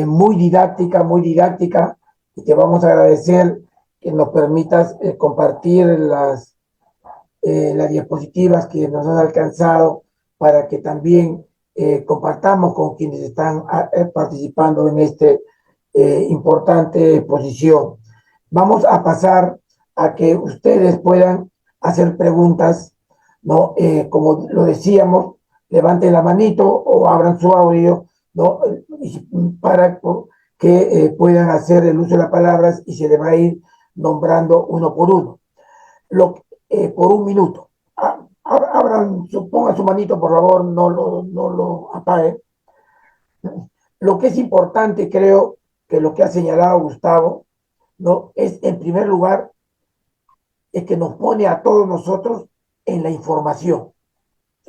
muy didáctica, y te vamos a agradecer que nos permitas compartir las diapositivas que nos has alcanzado para que también compartamos con quienes están participando en este importante exposición. Vamos a pasar a que ustedes puedan hacer preguntas, ¿no? Como lo decíamos, levanten la manito o abran su audio, ¿no? Para que puedan hacer el uso de las palabras y se les va a ir nombrando uno por uno. Por un minuto. Pongan su manito, por favor, no lo apaguen. Lo que es importante, creo, que lo que ha señalado Gustavo, ¿no? Es, en primer lugar, es que nos pone a todos nosotros en la información.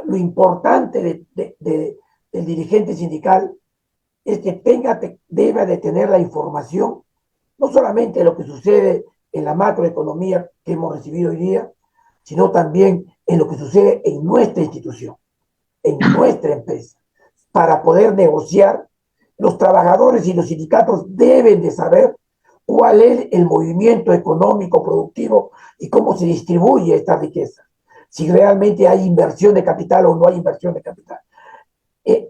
Lo importante del dirigente sindical es que debe de tener la información, no solamente de lo que sucede en la macroeconomía que hemos recibido hoy día, sino también en lo que sucede en nuestra institución, en nuestra empresa. Para poder negociar, los trabajadores y los sindicatos deben de saber cuál es el movimiento económico productivo y cómo se distribuye esta riqueza. Si realmente hay inversión de capital o no hay inversión de capital.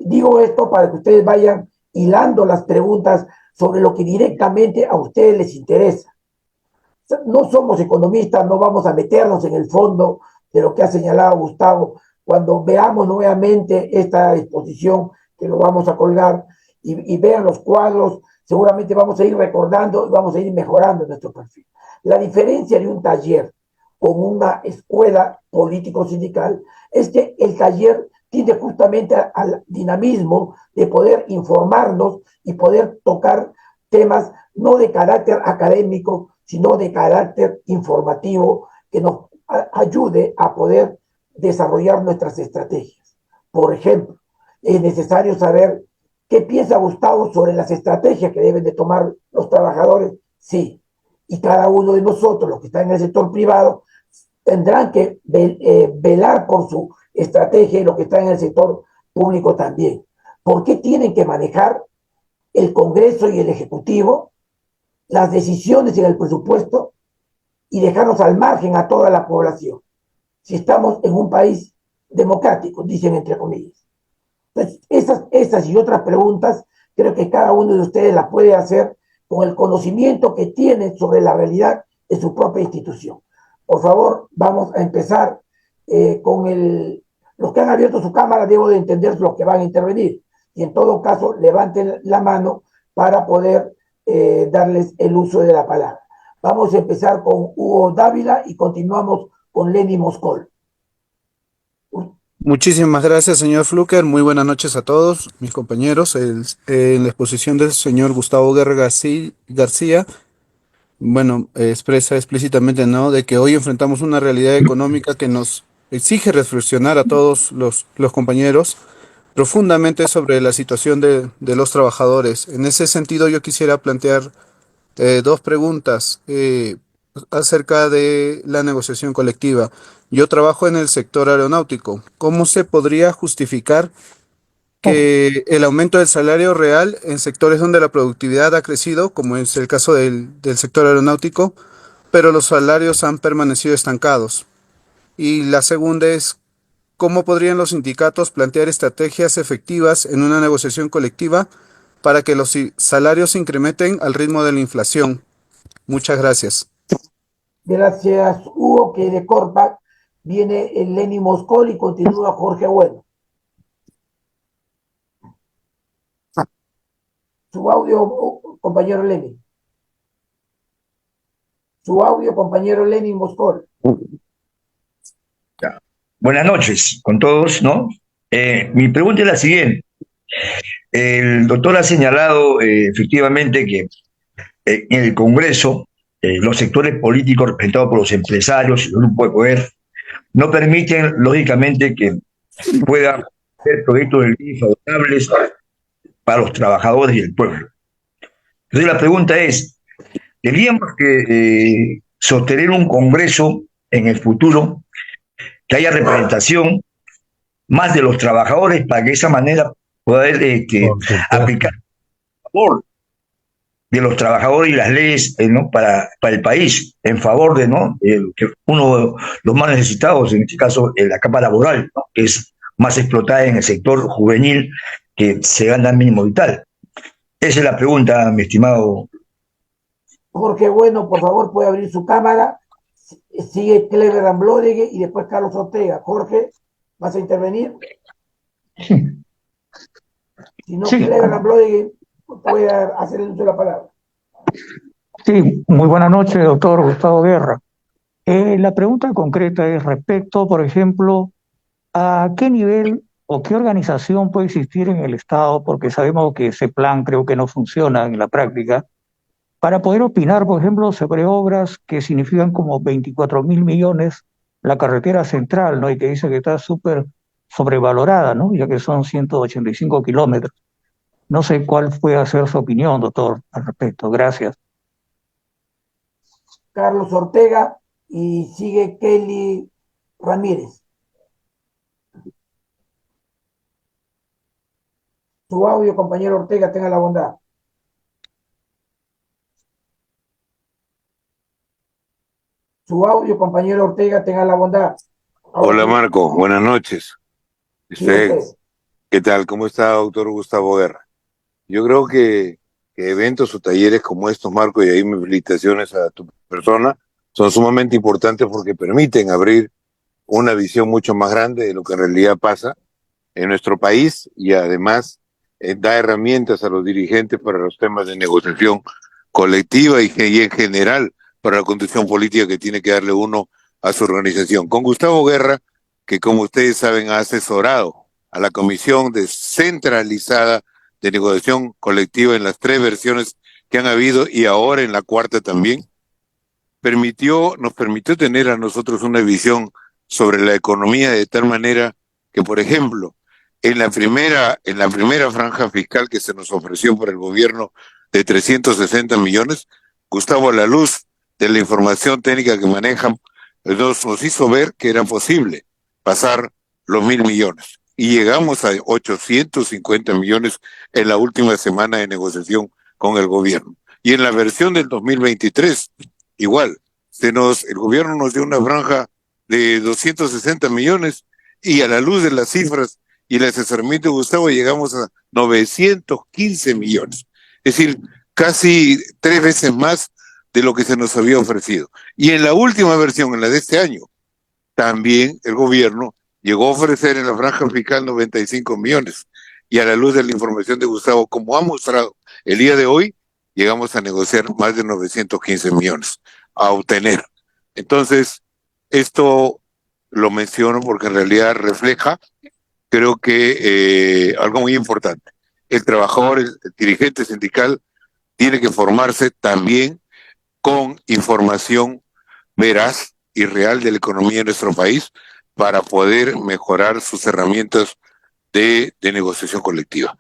Digo esto para que ustedes vayan hilando las preguntas sobre lo que directamente a ustedes les interesa. No somos economistas, no vamos a meternos en el fondo de lo que ha señalado Gustavo. Cuando veamos nuevamente esta exposición, que lo vamos a colgar, y vean los cuadros, seguramente vamos a ir recordando y vamos a ir mejorando nuestro perfil. La diferencia de un taller con una escuela político-sindical es que el taller tiende justamente al dinamismo de poder informarnos y poder tocar temas no de carácter académico, sino de carácter informativo que nos ayude a poder desarrollar nuestras estrategias. Por ejemplo, es necesario saber qué piensa Gustavo sobre las estrategias que deben de tomar los trabajadores. Sí, y cada uno de nosotros, los que están en el sector privado, tendrán que velar por su estrategia, y los que están en el sector público también. ¿Por qué tienen que manejar el Congreso y el Ejecutivo las decisiones en el presupuesto y dejarnos al margen a toda la población? Si estamos en un país democrático, dicen entre comillas. Entonces, esas y otras preguntas, creo que cada uno de ustedes las puede hacer con el conocimiento que tiene sobre la realidad de su propia institución. Por favor, vamos a empezar con los que han abierto su cámara, debo de entender los que van a intervenir. Y en todo caso, levanten la mano para poder darles el uso de la palabra. Vamos a empezar con Hugo Dávila y continuamos con Lenny Moscol. Muchísimas gracias, señor Fluker. Muy buenas noches a todos mis compañeros. En la exposición del señor Gustavo Guerra García, bueno, expresa explícitamente, ¿no?, de que hoy enfrentamos una realidad económica que nos exige reflexionar a todos los compañeros profundamente sobre la situación de los trabajadores. En ese sentido, yo quisiera plantear dos preguntas acerca de la negociación colectiva. Yo trabajo en el sector aeronáutico. ¿Cómo se podría justificar que el aumento del salario real en sectores donde la productividad ha crecido, como es el caso del sector aeronáutico, pero los salarios han permanecido estancados? Y la segunda es, ¿cómo podrían los sindicatos plantear estrategias efectivas en una negociación colectiva para que los salarios se incrementen al ritmo de la inflación? Muchas gracias. Gracias, Hugo, que de Corpac viene el Lenny Moscol y continúa Jorge Bueno. Su audio, compañero Lenny. Su audio, compañero Lenny Moscol. Ya. Buenas noches con todos, ¿no? Mi pregunta es la siguiente. El doctor ha señalado efectivamente que en el Congreso los sectores políticos representados por los empresarios y el grupo de poder no permiten, lógicamente, que puedan ser proyectos de ley favorables para los trabajadores y el pueblo. Entonces la pregunta es, ¿tendríamos que sostener un Congreso en el futuro que haya representación más de los trabajadores para que de esa manera poder aplicar favor de los trabajadores y las leyes, ¿no? Para el país, en favor de, ¿no? Que uno de los más necesitados, en este caso, la capa laboral, ¿no? Que es más explotada en el sector juvenil, que se gana el mínimo vital. Esa es la pregunta, mi estimado. Jorge Bueno, por favor, puede abrir su cámara. Sigue Clever Amblódegue y después Carlos Ortega. Jorge, ¿vas a intervenir? Sí, Si no, sí, Clever Amblódegue puede hacer el uso de la palabra. sí. Muy buenas noches, doctor Gustavo Guerra. La pregunta concreta es respecto, por ejemplo, a qué nivel o qué organización puede existir en el Estado, porque sabemos que ese plan creo que no funciona en la práctica, para poder opinar, por ejemplo, sobre obras que significan como 24.000 millones, la carretera central, ¿no? Y que dice que está súper sobrevalorada, ¿no? Ya que son 185 kilómetros. No sé cuál puede ser su opinión, doctor, al respecto. Gracias. Carlos Ortega y sigue Kelly Ramírez. Su audio, compañero Ortega, tenga la bondad. Su audio, compañero Ortega, tenga la bondad. Ahora Hola sí, Marco, buenas noches. sigue usted. ¿Qué tal? ¿Cómo está, doctor Gustavo Guerra? Yo creo que eventos o talleres como estos, Marco, y ahí mis felicitaciones a tu persona, son sumamente importantes porque permiten abrir una visión mucho más grande de lo que en realidad pasa en nuestro país y además da herramientas a los dirigentes para los temas de negociación colectiva y en general para la conducción política que tiene que darle uno a su organización. Con Gustavo Guerra, que como ustedes saben ha asesorado a la Comisión Descentralizada de Negociación Colectiva en las 3 versiones que han habido y ahora en la 4ª también, nos permitió tener a nosotros una visión sobre la economía de tal manera que, por ejemplo, en la primera franja fiscal que se nos ofreció por el gobierno de 360 millones, Gustavo, a la luz de la información técnica que manejan, nos hizo ver que era posible pasar los 1.000 millones. Y llegamos a 850 millones en la última semana de negociación con el gobierno. Y en la versión del 2023, igual, el gobierno nos dio una franja de 260 millones y a la luz de las cifras y el asesoramiento de Gustavo llegamos a 915 millones. Es decir, casi 3 veces más de lo que se nos había ofrecido. Y en la última versión, en la de este año, también el gobierno llegó a ofrecer en la franja fiscal 95 millones. Y a la luz de la información de Gustavo, como ha mostrado el día de hoy, llegamos a negociar más de 915 millones a obtener. Entonces, esto lo menciono porque en realidad refleja, creo que algo muy importante. El trabajador, el dirigente sindical, tiene que formarse también con información veraz y real de la economía de nuestro país para poder mejorar sus herramientas de negociación colectiva.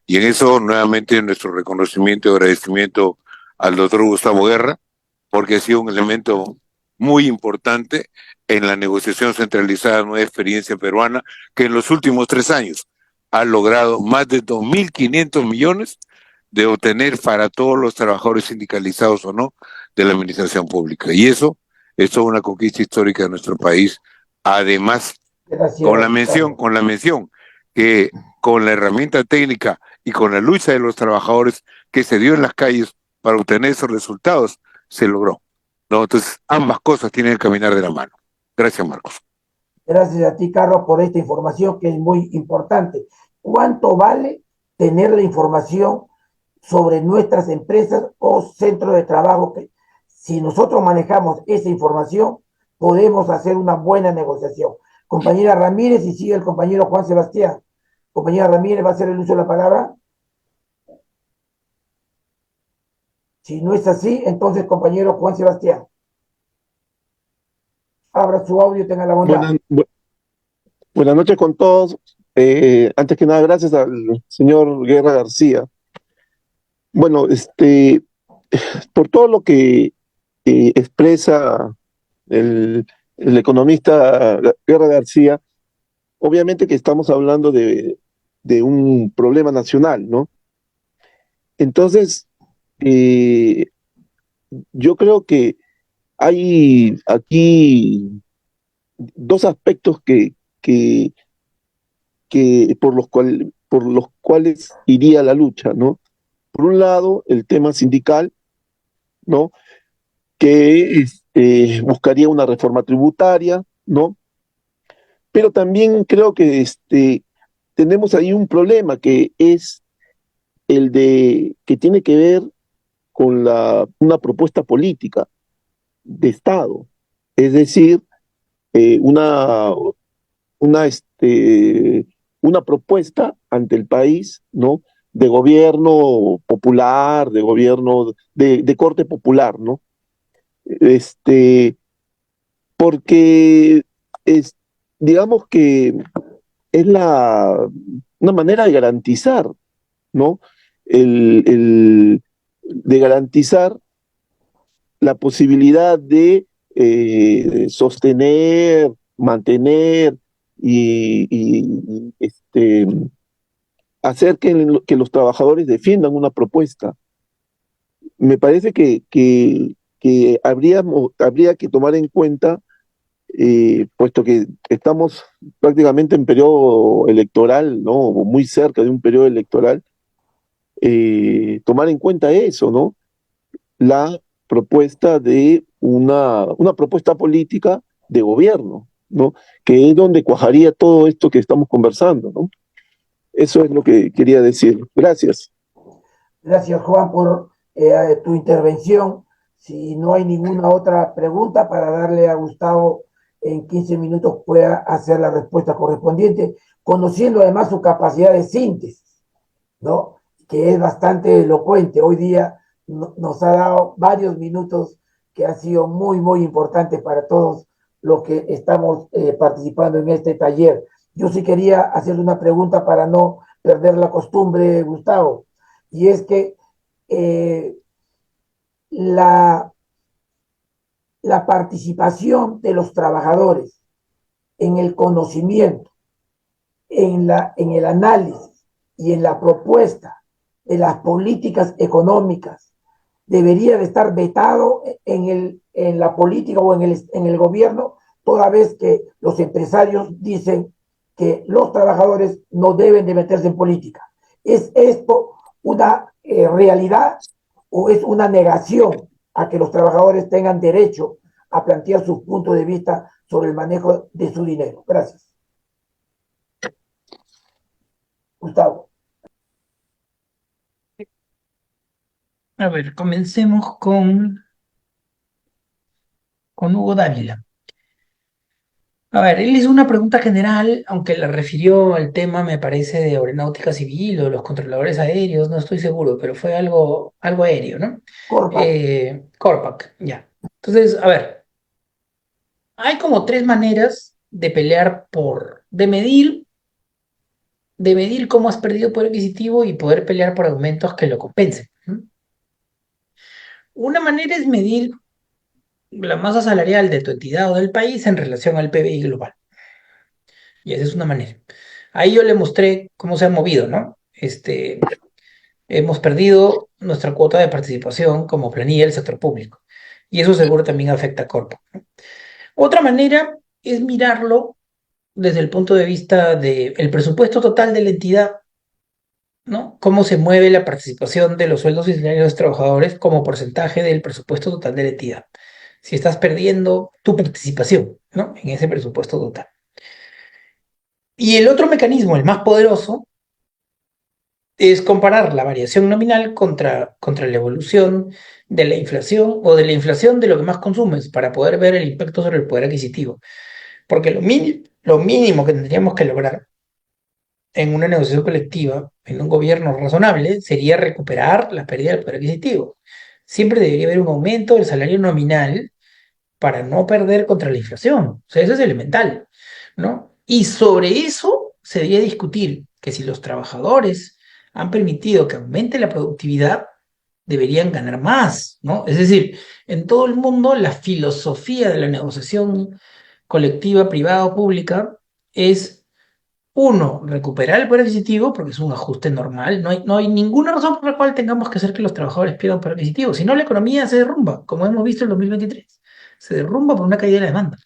Y en eso, nuevamente, nuestro reconocimiento y agradecimiento al doctor Gustavo Guerra, porque ha sido un elemento muy importante en la negociación centralizada de nueva experiencia peruana, que en los últimos 3 años ha logrado más de 2.500 millones de obtener para todos los trabajadores sindicalizados o no de la administración pública. Y eso es toda una conquista histórica de nuestro país. Además, Gracias, con la mención que con la herramienta técnica y con la lucha de los trabajadores que se dio en las calles para obtener esos resultados, se logró, ¿no? Entonces, ambas cosas tienen que caminar de la mano. Gracias, Marcos. Gracias a ti, Carlos, por esta información que es muy importante. ¿Cuánto vale tener la información sobre nuestras empresas o centros de trabajo? Que si nosotros manejamos esa información, podemos hacer una buena negociación. Compañera Ramírez y sigue el compañero Juan Sebastián. Compañera Ramírez, ¿va a hacer el uso de la palabra? Si no es así, entonces compañero Juan Sebastián, abra su audio y tenga la bondad. Buenas noches con todos. Antes que nada, gracias al señor Guerra García. Bueno, por todo lo que expresa el economista Guerra García, obviamente que estamos hablando de un problema nacional, ¿no? Entonces, eh, yo creo que hay aquí dos aspectos que, por los cuales iría la lucha, ¿no? Por un lado, el tema sindical, ¿no? Que buscaría una reforma tributaria, ¿no? Pero también creo que tenemos ahí un problema que es el de que tiene que ver con una propuesta política de Estado, es decir, eh, una, una, una propuesta ante el país, ¿no? De gobierno popular, de gobierno de corte popular, ¿no? Este, porque es, digamos que es una manera de garantizar, ¿no? De garantizar la posibilidad de sostener, mantener y hacer que los trabajadores defiendan una propuesta. Me parece que habría que tomar en cuenta, puesto que estamos prácticamente en periodo electoral, ¿no? O muy cerca de un periodo electoral, tomar en cuenta eso, ¿no? La propuesta de una propuesta política de gobierno, ¿no? Que es donde cuajaría todo esto que estamos conversando, ¿no? Eso es lo que quería decir. Gracias. Gracias, Juan, por tu intervención. Si no hay ninguna otra pregunta, para darle a Gustavo en 15 minutos pueda hacer la respuesta correspondiente, conociendo además su capacidad de síntesis, ¿no? Que es bastante elocuente. Hoy día nos ha dado varios minutos que han sido muy, muy importantes para todos los que estamos participando en este taller. Yo sí quería hacerle una pregunta para no perder la costumbre, Gustavo, y es que eh, la, la participación de los trabajadores en el conocimiento, en el análisis y en la propuesta de las políticas económicas debería de estar vetado en la política o en el gobierno, toda vez que los empresarios dicen que los trabajadores no deben de meterse en política. ¿Es esto una realidad o es una negación a que los trabajadores tengan derecho a plantear sus puntos de vista sobre el manejo de su dinero? Gracias. Gustavo. A ver, comencemos con Hugo Dávila. A ver, él hizo una pregunta general, aunque la refirió al tema, me parece, de aeronáutica civil o los controladores aéreos, no estoy seguro, pero fue algo aéreo, ¿no? Corpa. Corpac, ya. Entonces, a ver, hay como tres maneras de pelear de medir cómo has perdido poder adquisitivo y poder pelear por aumentos que lo compensen, ¿no? Una manera es medir la masa salarial de tu entidad o del país en relación al PBI global. Y esa es una manera. Ahí yo le mostré cómo se ha movido, ¿no? Hemos perdido nuestra cuota de participación como planilla del sector público. Y eso seguro también afecta a Corpo. Otra manera es mirarlo desde el punto de vista del presupuesto total de la entidad, ¿no? Cómo se mueve la participación de los sueldos y salarios de los trabajadores como porcentaje del presupuesto total de la entidad. Si estás perdiendo tu participación, ¿no? En ese presupuesto total. Y el otro mecanismo, el más poderoso, es comparar la variación nominal contra la evolución de la inflación o de la inflación de lo que más consumes para poder ver el impacto sobre el poder adquisitivo. Porque lo mínimo que tendríamos que lograr en una negociación colectiva, en un gobierno razonable, sería recuperar la pérdida del poder adquisitivo. Siempre debería haber un aumento del salario nominal para no perder contra la inflación. O sea, eso es elemental, ¿no? Y sobre eso se debería discutir que si los trabajadores han permitido que aumente la productividad, deberían ganar más, ¿no? Es decir, en todo el mundo la filosofía de la negociación colectiva, privada o pública es Uno, recuperar el poder adquisitivo, porque es un ajuste normal. No hay ninguna razón por la cual tengamos que hacer que los trabajadores pierdan poder adquisitivo. Si no, la economía se derrumba, como hemos visto en 2023. Se derrumba por una caída de la demanda.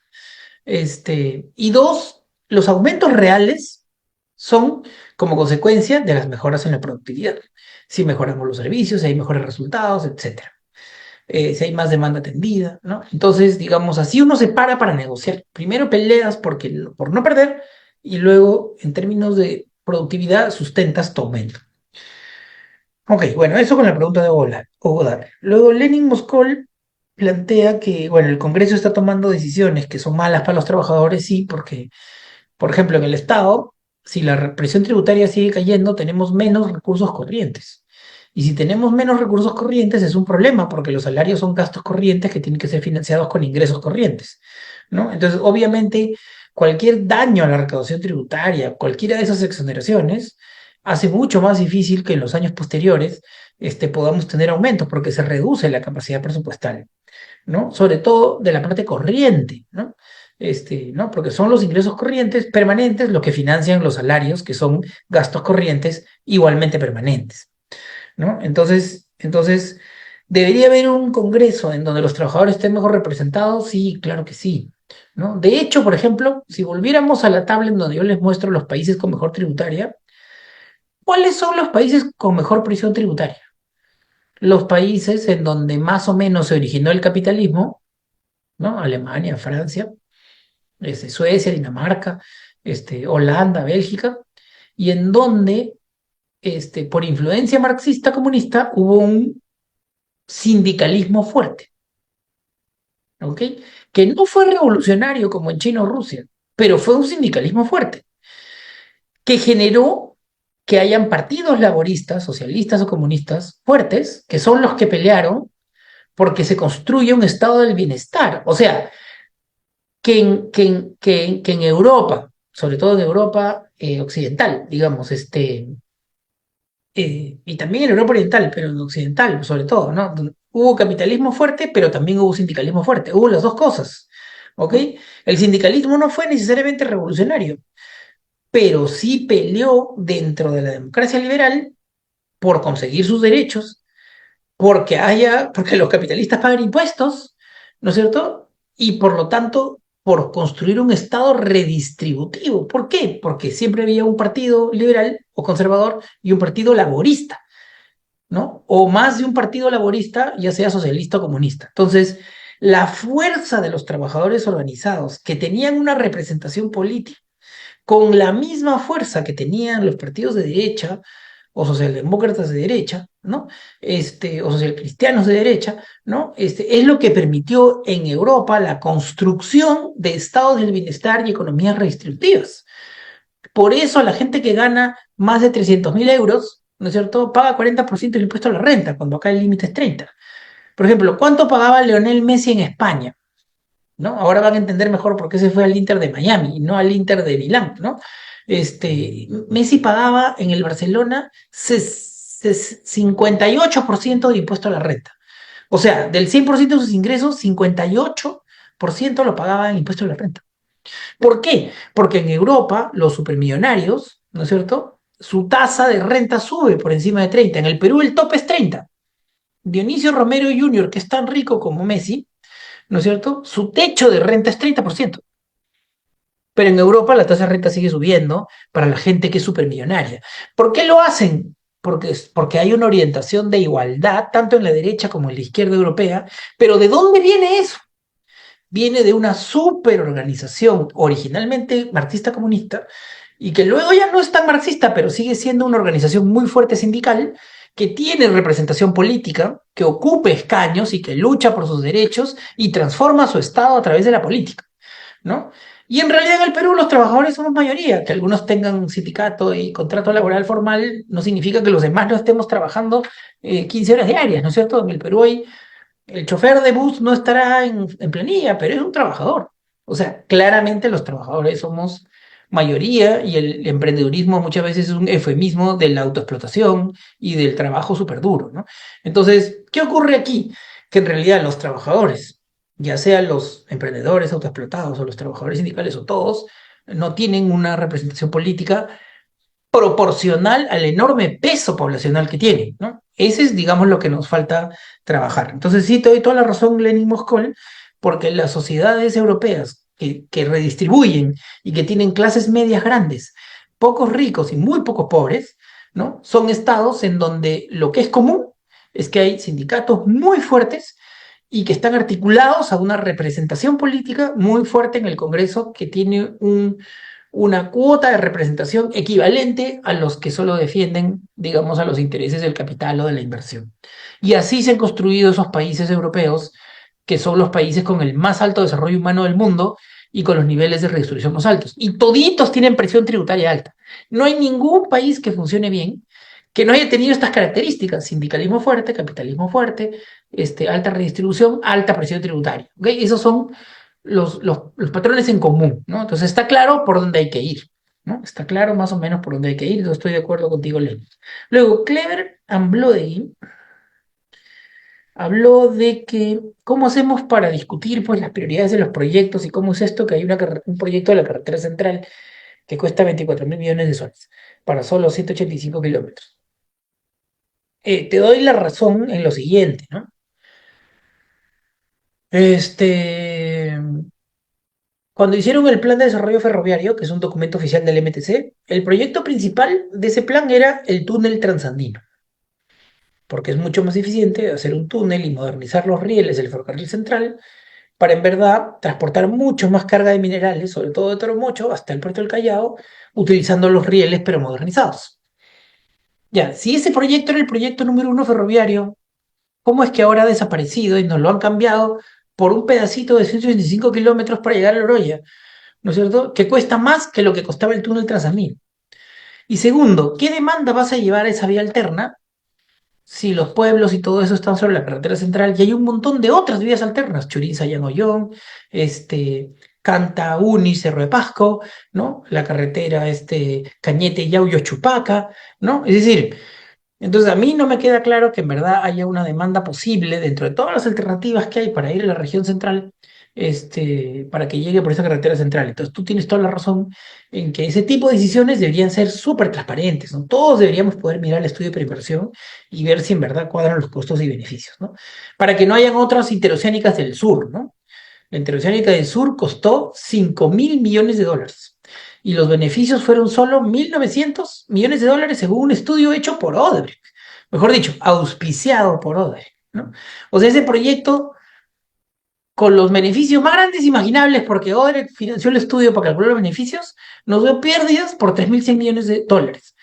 Y dos, los aumentos reales son como consecuencia de las mejoras en la productividad. Si mejoramos los servicios, si hay mejores resultados, etcétera. Si hay más demanda atendida, ¿no? Entonces, digamos, así uno se para negociar. Primero peleas por no perder y luego, en términos de productividad, sustentas tu aumento. Ok, bueno, eso con la pregunta de Ogodar. Luego, Lenin Moskol plantea que, bueno, el Congreso está tomando decisiones que son malas para los trabajadores, sí, porque, por ejemplo, en el Estado, si la presión tributaria sigue cayendo, tenemos menos recursos corrientes. Y si tenemos menos recursos corrientes es un problema, porque los salarios son gastos corrientes que tienen que ser financiados con ingresos corrientes, ¿no? Entonces, obviamente, cualquier daño a la recaudación tributaria, cualquiera de esas exoneraciones, hace mucho más difícil que en los años posteriores podamos tener aumentos, porque se reduce la capacidad presupuestal, ¿no? Sobre todo de la parte corriente, ¿no? ¿No? Porque son los ingresos corrientes permanentes los que financian los salarios, que son gastos corrientes igualmente permanentes, ¿no? Entonces, ¿debería haber un congreso en donde los trabajadores estén mejor representados? Sí, claro que sí, ¿no? De hecho, por ejemplo, si volviéramos a la tabla en donde yo les muestro los países con mejor tributaria, ¿cuáles son los países con mejor presión tributaria? Los países en donde más o menos se originó el capitalismo, ¿no? Alemania, Francia, Suecia, Dinamarca, Holanda, Bélgica, y en donde, por influencia marxista comunista, hubo un sindicalismo fuerte, ¿ok? Que no fue revolucionario como en China o Rusia, pero fue un sindicalismo fuerte, que generó que hayan partidos laboristas, socialistas o comunistas fuertes, que son los que pelearon porque se construye un estado del bienestar. O sea, que en Europa, sobre todo en Europa occidental, digamos, y también en Europa oriental, pero en occidental, sobre todo, ¿no? Hubo capitalismo fuerte, pero también hubo sindicalismo fuerte. Hubo las dos cosas, ¿ok? El sindicalismo no fue necesariamente revolucionario, pero sí peleó dentro de la democracia liberal por conseguir sus derechos, porque los capitalistas pagan impuestos, ¿no es cierto? Y por lo tanto, por construir un Estado redistributivo. ¿Por qué? Porque siempre había un partido liberal o conservador y un partido laborista, ¿no? O más de un partido laborista, ya sea socialista o comunista. Entonces, la fuerza de los trabajadores organizados que tenían una representación política con la misma fuerza que tenían los partidos de derecha o socialdemócratas de derecha, ¿no? O socialcristianos de derecha, ¿no? Es lo que permitió en Europa la construcción de estados del bienestar y economías redistributivas. Por eso la gente que gana más de 300.000 euros, ¿no es cierto?, paga 40% del impuesto a la renta, cuando acá el límite es 30. Por ejemplo, ¿cuánto pagaba Lionel Messi en España? ¿No? Ahora van a entender mejor por qué se fue al Inter de Miami y no al Inter de Milán, ¿no? Messi pagaba en el Barcelona 58% de impuesto a la renta. O sea, del 100% de sus ingresos, 58% lo pagaba en impuesto a la renta. ¿Por qué? Porque en Europa los supermillonarios, ¿no es cierto?, su tasa de renta sube por encima de 30. En el Perú el tope es 30. Dionisio Romero Jr., que es tan rico como Messi, ¿no es cierto?, su techo de renta es 30%. Pero en Europa la tasa de renta sigue subiendo para la gente que es supermillonaria. ¿Por qué lo hacen? Porque hay una orientación de igualdad, tanto en la derecha como en la izquierda europea. Pero ¿de dónde viene eso? Viene de una superorganización originalmente marxista-comunista y que luego ya no es tan marxista, pero sigue siendo una organización muy fuerte sindical que tiene representación política, que ocupa escaños y que lucha por sus derechos y transforma su Estado a través de la política, ¿no? Y en realidad en el Perú los trabajadores somos mayoría. Que algunos tengan sindicato y contrato laboral formal no significa que los demás no estemos trabajando 15 horas diarias, ¿no es cierto? En el Perú el chofer de bus no estará en planilla, pero es un trabajador. O sea, claramente los trabajadores somos mayoría y el emprendedurismo muchas veces es un eufemismo de la autoexplotación y del trabajo súper duro, ¿no? Entonces, ¿qué ocurre aquí? Que en realidad los trabajadores, ya sean los emprendedores autoexplotados o los trabajadores sindicales o todos, no tienen una representación política proporcional al enorme peso poblacional que tienen, ¿no? Ese es, digamos, lo que nos falta trabajar. Entonces, sí, te doy toda la razón, Lenin Moscol, porque las sociedades europeas que redistribuyen y que tienen clases medias grandes, pocos ricos y muy pocos pobres, ¿no? Son estados en donde lo que es común es que hay sindicatos muy fuertes y que están articulados a una representación política muy fuerte en el Congreso que tiene una cuota de representación equivalente a los que solo defienden, digamos, a los intereses del capital o de la inversión. Y así se han construido esos países europeos, que son los países con el más alto desarrollo humano del mundo y con los niveles de redistribución más altos. Y toditos tienen presión tributaria alta. No hay ningún país que funcione bien que no haya tenido estas características: sindicalismo fuerte, capitalismo fuerte, alta redistribución, alta presión tributaria. ¿Okay? Esos son los patrones en común, ¿no? Entonces está claro por dónde hay que ir, ¿no? Está claro más o menos por dónde hay que ir, yo estoy de acuerdo contigo, Len. Luego, Clever and Bloody habló de que cómo hacemos para discutir, pues, las prioridades de los proyectos y cómo es esto que hay un proyecto de la carretera central que cuesta 24.000 millones de soles para solo 185 kilómetros. Te doy la razón en lo siguiente, ¿no? Este, Cuando hicieron el Plan de Desarrollo Ferroviario, que es un documento oficial del MTC, el proyecto principal de ese plan era el túnel transandino, porque es mucho más eficiente hacer un túnel y modernizar los rieles del ferrocarril central para en verdad transportar mucho más carga de minerales, sobre todo de Toromocho, hasta el puerto del Callao, utilizando los rieles pero modernizados. Ya, si ese proyecto era el proyecto número uno ferroviario, ¿cómo es que ahora ha desaparecido y nos lo han cambiado por un pedacito de 125 kilómetros para llegar a Loroya? ¿No es cierto? Que cuesta más que lo que costaba el túnel Transamín. Y segundo, ¿qué demanda vas a llevar a esa vía alterna si los pueblos y todo eso están sobre la carretera central y hay un montón de otras vías alternas? Churinza, Llanollón, Canta, Uni, Cerro de Pasco, ¿no? La carretera, Cañete, Yauyos, Chupaca, ¿no? Es decir, entonces a mí no me queda claro que en verdad haya una demanda posible dentro de todas las alternativas que hay para ir a la región central, para que llegue por esa carretera central. Entonces tú tienes toda la razón en que ese tipo de decisiones deberían ser súper transparentes, ¿no? Todos deberíamos poder mirar el estudio de preinversión y ver si en verdad cuadran los costos y beneficios, ¿no? Para que no hayan otras interoceánicas del sur, ¿no? La interoceánica del sur costó 5.000 millones de dólares. Y los beneficios fueron solo 1.900 millones de dólares según un estudio hecho por Odebrecht. Mejor dicho, auspiciado por Odebrecht, ¿no? O sea, ese proyecto, con los beneficios más grandes imaginables, porque Odebrecht financió el estudio para calcular los beneficios, nos dio pérdidas por 3.100 millones de dólares.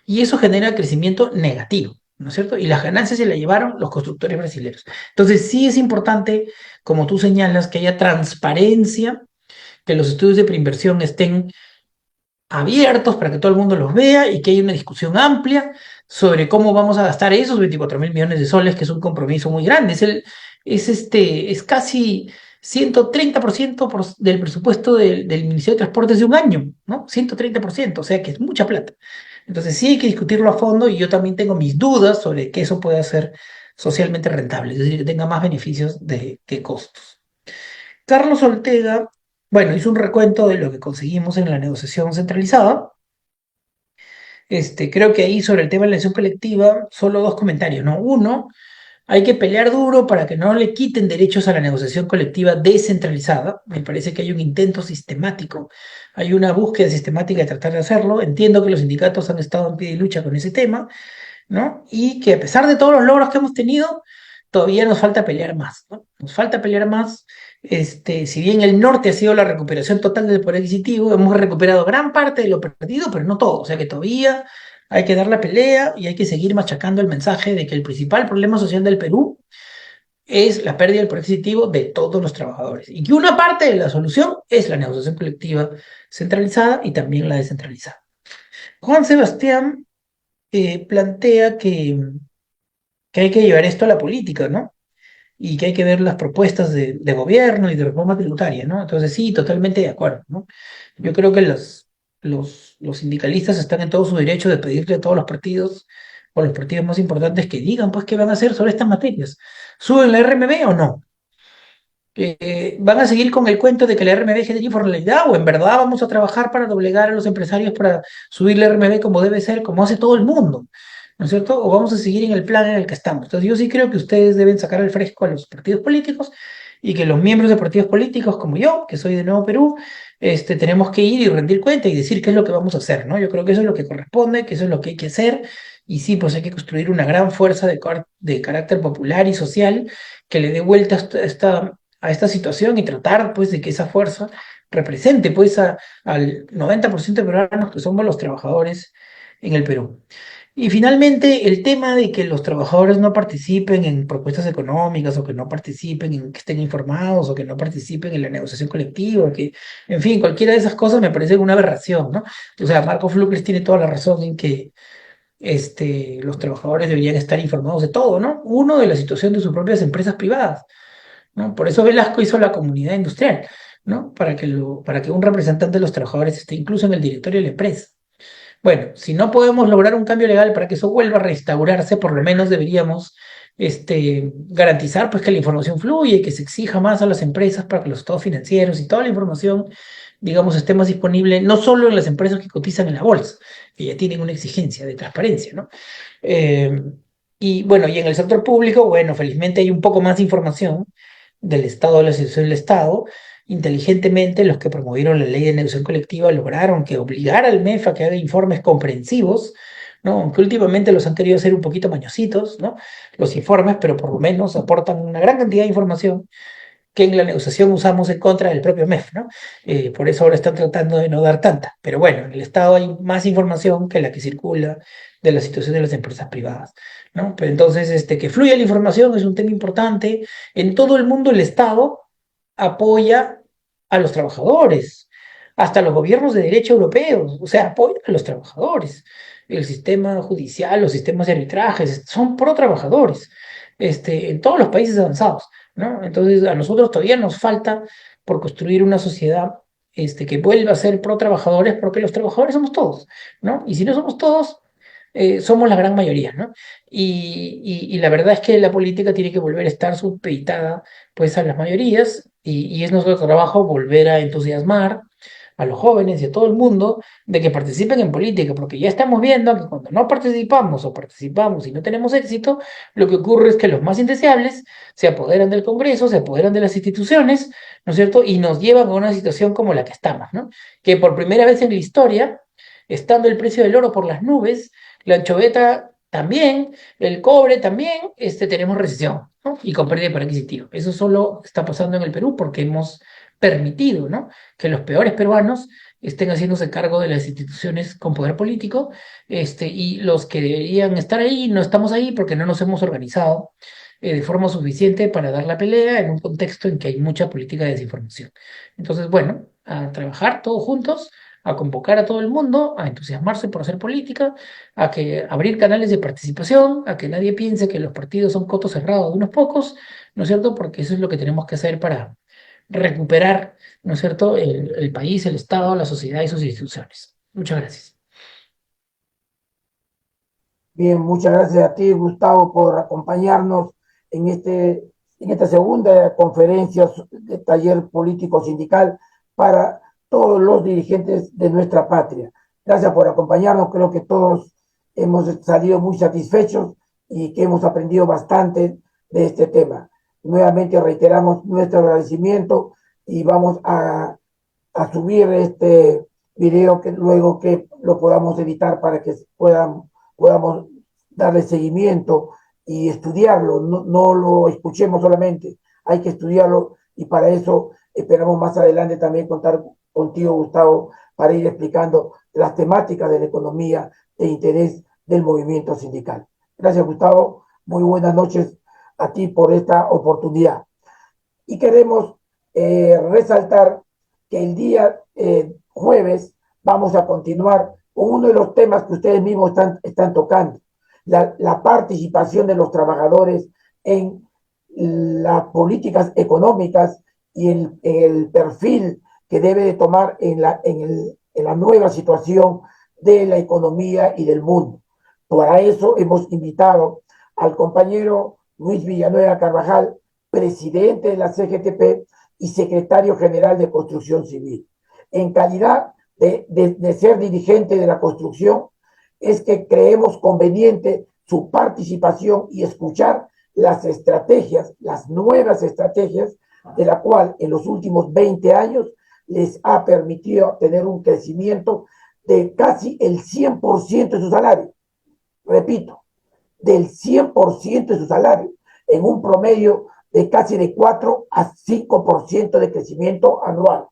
Y eso genera crecimiento negativo, ¿no es cierto? Y las ganancias se las llevaron los constructores brasileños. Entonces, sí es importante, como tú señalas, que haya transparencia, que los estudios de preinversión estén abiertos para que todo el mundo los vea y que haya una discusión amplia sobre cómo vamos a gastar esos 24.000 millones de soles, que es un compromiso muy grande. Es casi 130% del presupuesto del Ministerio de Transportes de un año, ¿no? 130%, o sea que es mucha plata. Entonces sí hay que discutirlo a fondo y yo también tengo mis dudas sobre que eso pueda ser socialmente rentable, es decir, que tenga más beneficios que costos. Carlos Ortega, bueno, hizo un recuento de lo que conseguimos en la negociación centralizada. Creo que ahí sobre el tema de la elección colectiva, solo dos comentarios, ¿no? Uno, hay que pelear duro para que no le quiten derechos a la negociación colectiva descentralizada. Me parece que hay un intento sistemático, hay una búsqueda sistemática de tratar de hacerlo. Entiendo que los sindicatos han estado en pie de lucha con ese tema, ¿no? Y que a pesar de todos los logros que hemos tenido, todavía nos falta pelear más, ¿no? Nos falta pelear más. Si bien el norte ha sido la recuperación total del poder adquisitivo, hemos recuperado gran parte de lo perdido, pero no todo. O sea que todavía hay que dar la pelea y hay que seguir machacando el mensaje de que el principal problema social del Perú es la pérdida del poder adquisitivo de todos los trabajadores y que una parte de la solución es la negociación colectiva centralizada y también la descentralizada. Juan Sebastián plantea que hay que llevar esto a la política, ¿no? Y que hay que ver las propuestas de gobierno y de reforma tributaria, ¿no? Entonces sí, totalmente de acuerdo, ¿no? Yo creo que los sindicalistas están en todo su derecho de pedirle a todos los partidos, o los partidos más importantes, que digan, pues, qué van a hacer sobre estas materias. ¿Suben la RMB o no? ¿Van a seguir con el cuento de que la RMB genera informalidad o en verdad vamos a trabajar para doblegar a los empresarios para subir la RMB como debe ser, como hace todo el mundo? ¿No es cierto? ¿O vamos a seguir en el plan en el que estamos? Entonces yo sí creo que ustedes deben sacar al fresco a los partidos políticos y que los miembros de partidos políticos como yo, que soy de Nuevo Perú, tenemos que ir y rendir cuenta y decir qué es lo que vamos a hacer, ¿no? Yo creo que eso es lo que corresponde, que eso es lo que hay que hacer y sí, pues hay que construir una gran fuerza de carácter popular y social que le dé vuelta a esta situación y tratar pues de que esa fuerza represente pues al 90% de peruanos que somos los trabajadores en el Perú. Y finalmente, el tema de que los trabajadores no participen en propuestas económicas o que no participen en que estén informados o que no participen en la negociación colectiva, que, en fin, cualquiera de esas cosas me parece una aberración, ¿no? O sea, Marco Flucres tiene toda la razón en que los trabajadores deberían estar informados de todo, ¿no? Uno, de la situación de sus propias empresas privadas, ¿no? Por eso Velasco hizo la comunidad industrial, ¿no? Para que un representante de los trabajadores esté incluso en el directorio de la empresa. Bueno, si no podemos lograr un cambio legal para que eso vuelva a restaurarse, por lo menos deberíamos garantizar pues que la información fluya y que se exija más a las empresas para que los estados financieros y toda la información, digamos, esté más disponible, no solo en las empresas que cotizan en la bolsa, que ya tienen una exigencia de transparencia, ¿no? Eh, y bueno, y en el sector público, bueno, felizmente hay un poco más de información del Estado, de la institución del Estado. Inteligentemente, los que promovieron la ley de negociación colectiva lograron que obligara al MEF a que haga informes comprensivos, ¿no? Aunque últimamente los han querido hacer un poquito mañositos, ¿no? Los informes, pero por lo menos aportan una gran cantidad de información que en la negociación usamos en contra del propio MEF, ¿no? Por eso ahora están tratando de no dar tanta. Pero bueno, en el Estado hay más información que la que circula de la situación de las empresas privadas, ¿no? Pero entonces, que fluya la información es un tema importante. En todo el mundo el Estado apoya a los trabajadores, hasta los gobiernos de derecho europeos, o sea, apoyan a los trabajadores. El sistema judicial, los sistemas de arbitrajes, son pro trabajadores, en todos los países avanzados, ¿no? Entonces, a nosotros todavía nos falta por construir una sociedad que vuelva a ser pro trabajadores, porque los trabajadores somos todos, ¿no? Y si no somos todos, somos la gran mayoría, ¿no? Y la verdad es que la política tiene que volver a estar supeditada, pues, a las mayorías, y es nuestro trabajo volver a entusiasmar a los jóvenes y a todo el mundo de que participen en política, porque ya estamos viendo que cuando no participamos o participamos y no tenemos éxito, lo que ocurre es que los más indeseables se apoderan del Congreso, se apoderan de las instituciones, ¿no es cierto? Y nos llevan a una situación como la que estamos, ¿no? Que por primera vez en la historia, estando el precio del oro por las nubes, la anchoveta también, el cobre también, tenemos recesión, ¿no? Y con pérdida de poder adquisitivo. Eso solo está pasando en el Perú porque hemos permitido, ¿no? Que los peores peruanos estén haciéndose cargo de las instituciones con poder político, y los que deberían estar ahí no estamos ahí porque no nos hemos organizado de forma suficiente para dar la pelea en un contexto en que hay mucha política de desinformación. Entonces, bueno, a trabajar todos juntos, a convocar a todo el mundo, a entusiasmarse por hacer política, a que abrir canales de participación, a que nadie piense que los partidos son cotos cerrados de unos pocos, ¿no es cierto? Porque eso es lo que tenemos que hacer para recuperar, ¿no es cierto?, el país, el Estado, la sociedad y sus instituciones. Muchas gracias. Bien, muchas gracias a ti, Gustavo, por acompañarnos en, en esta segunda conferencia de taller político sindical para todos los dirigentes de nuestra patria. Gracias por acompañarnos, creo que todos hemos salido muy satisfechos y que hemos aprendido bastante de este tema. Nuevamente reiteramos nuestro agradecimiento y vamos a subir este video que luego que lo podamos editar para que podamos darle seguimiento y estudiarlo, no lo escuchemos solamente, hay que estudiarlo y para eso esperamos más adelante también contar contigo, Gustavo, para ir explicando las temáticas de la economía de interés del movimiento sindical. Gracias, Gustavo. Muy buenas noches a ti por esta oportunidad. Y queremos resaltar que el día jueves vamos a continuar con uno de los temas que ustedes mismos están tocando, la participación de los trabajadores en las políticas económicas y el perfil que debe de tomar en la nueva situación de la economía y del mundo. Para eso hemos invitado al compañero Luis Villanueva Carvajal, presidente de la CGTP y secretario general de Construcción Civil. En calidad de ser dirigente de la construcción, es que creemos conveniente su participación y escuchar las estrategias, las nuevas estrategias, de la cual en los últimos 20 años les ha permitido tener un crecimiento de casi el 100% de su salario. Repito, del 100% de su salario, en un promedio de casi de 4 a 5% de crecimiento anual.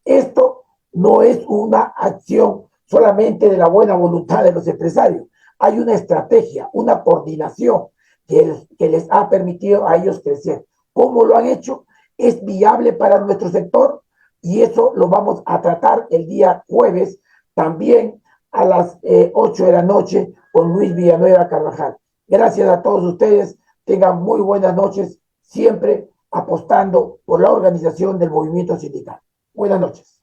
Esto no es una acción solamente de la buena voluntad de los empresarios. Hay una estrategia, una coordinación que les ha permitido a ellos crecer. ¿Cómo lo han hecho? Es viable para nuestro sector y eso lo vamos a tratar el día jueves también a las 8 de la noche con Luis Villanueva Carvajal. Gracias a todos ustedes. Tengan muy buenas noches, siempre apostando por la organización del movimiento sindical. Buenas noches.